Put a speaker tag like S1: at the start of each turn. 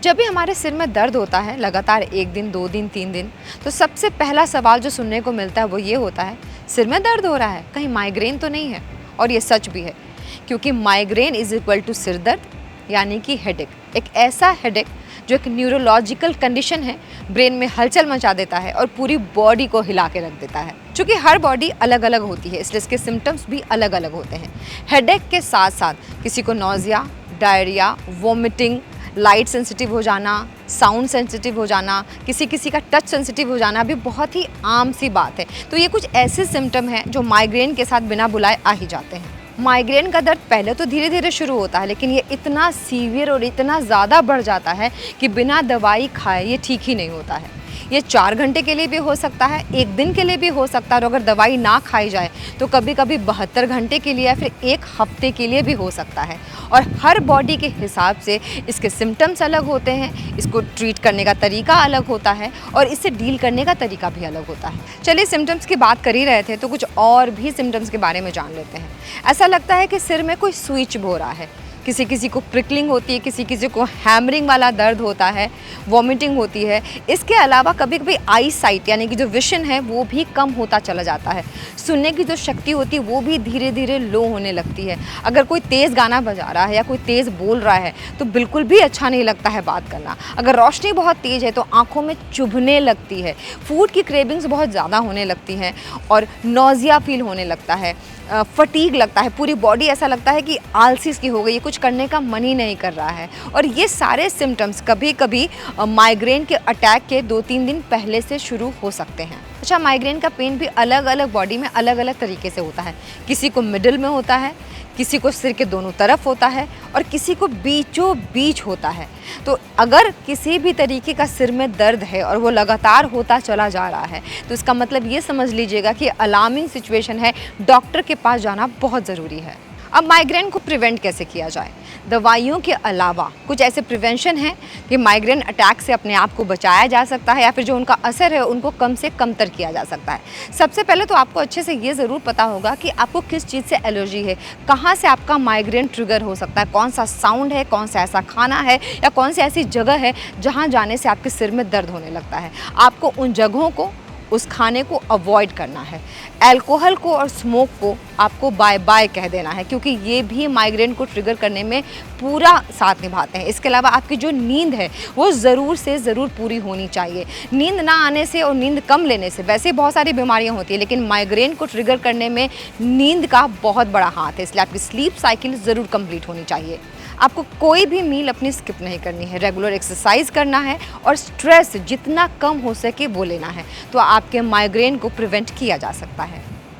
S1: जब भी हमारे सिर में दर्द होता है लगातार 1 दिन 2 दिन 3 दिन, तो सबसे पहला सवाल जो सुनने को मिलता है वो ये होता है, सिर में दर्द हो रहा है, कहीं माइग्रेन तो नहीं है। और ये सच भी है, क्योंकि माइग्रेन इज इक्वल टू सिर दर्द, यानी कि हेडेक। एक ऐसा हेडेक जो एक न्यूरोलॉजिकल कंडीशन है, ब्रेन में हलचल मचा देता है और पूरी बॉडी को हिला के रख देता है। चूँकि हर बॉडी अलग अलग होती है, इसलिए इसके सिम्टम्स भी अलग अलग होते हैं। हेडेक के साथ साथ किसी को nausea, diarrhoea, vomiting, light sensitive हो जाना, साउंड सेंसिटिव हो जाना, किसी किसी का टच सेंसिटिव हो जाना भी बहुत ही आम सी बात है। तो ये कुछ ऐसे सिम्टम हैं जो माइग्रेन के साथ बिना बुलाए आ ही जाते हैं। माइग्रेन का दर्द पहले तो धीरे धीरे शुरू होता है, लेकिन ये इतना सीवियर और इतना ज़्यादा बढ़ जाता है कि बिना दवाई खाए ये ठीक ही नहीं होता है। ये 4 घंटे के लिए भी हो सकता है, 1 दिन के लिए भी हो सकता है, और अगर दवाई ना खाई जाए तो कभी कभी 72 घंटे के लिए या फिर 1 हफ्ते के लिए भी हो सकता है। और हर बॉडी के हिसाब से इसके सिम्टम्स अलग होते हैं, इसको ट्रीट करने का तरीका अलग होता है और इससे डील करने का तरीका भी अलग होता है। चलिए, सिम्टम्स की बात कर ही रहे थे तो कुछ और भी सिम्टम्स के बारे में जान लेते हैं। ऐसा लगता है कि सिर में कोई स्विच चुभ हो रहा है, किसी किसी को प्रिकलिंग होती है, किसी किसी को हैमरिंग वाला दर्द होता है, वॉमिटिंग होती है। इसके अलावा कभी कभी आई साइट यानी कि जो विजन है वो भी कम होता चला जाता है। सुनने की जो शक्ति होती है वो भी धीरे धीरे लो होने लगती है। अगर कोई तेज़ गाना बजा रहा है या कोई तेज़ बोल रहा है तो बिल्कुल भी अच्छा नहीं लगता है बात करना। अगर रोशनी बहुत तेज़ है तो आँखों में चुभने लगती है, फूड की क्रेविंग्स बहुत ज़्यादा होने लगती हैं और नौजिया फील होने लगता है, फटीग लगता है, पूरी बॉडी ऐसा लगता है कि आलसी की हो गई है, कुछ करने का मन ही नहीं कर रहा है। और ये सारे सिम्टम्स कभी कभी माइग्रेन के अटैक के 2-3 दिन पहले से शुरू हो सकते हैं। अच्छा, माइग्रेन का पेन भी अलग अलग बॉडी में अलग अलग तरीके से होता है। किसी को मिडिल में होता है, किसी को सिर के दोनों तरफ होता है और किसी को बीचों बीच होता है। तो अगर किसी भी तरीके का सिर में दर्द है और वो लगातार होता चला जा रहा है तो इसका मतलब ये समझ लीजिएगा कि अलार्मिंग सिचुएशन है, डॉक्टर के पास जाना बहुत ज़रूरी है। अब माइग्रेन को प्रिवेंट कैसे किया जाए? दवाइयों के अलावा कुछ ऐसे प्रिवेंशन हैं कि माइग्रेन अटैक से अपने आप को बचाया जा सकता है या फिर जो उनका असर है उनको कम से कमतर किया जा सकता है। सबसे पहले तो आपको अच्छे से ये ज़रूर पता होगा कि आपको किस चीज़ से एलर्जी है, कहाँ से आपका माइग्रेन ट्रिगर हो सकता है, कौन सा साउंड है, कौन सा ऐसा खाना है या कौन सी ऐसी जगह है जहाँ जाने से आपके सिर में दर्द होने लगता है। आपको उन जगहों को, उस खाने को अवॉइड करना है। अल्कोहल को और स्मोक को आपको बाय बाय कह देना है, क्योंकि ये भी माइग्रेन को ट्रिगर करने में पूरा साथ निभाते हैं। इसके अलावा आपकी जो नींद है वो ज़रूर से ज़रूर पूरी होनी चाहिए। नींद ना आने से और नींद कम लेने से वैसे बहुत सारी बीमारियां होती हैं, लेकिन माइग्रेन को ट्रिगर करने में नींद का बहुत बड़ा हाथ है। इसलिए आपकी स्लीप साइकिल ज़रूर कंप्लीट होनी चाहिए। आपको कोई भी मील अपनी स्किप नहीं करनी है, रेगुलर एक्सरसाइज करना है और स्ट्रेस जितना कम हो सके वो लेना है, तो आपके माइग्रेन को प्रिवेंट किया जा सकता है।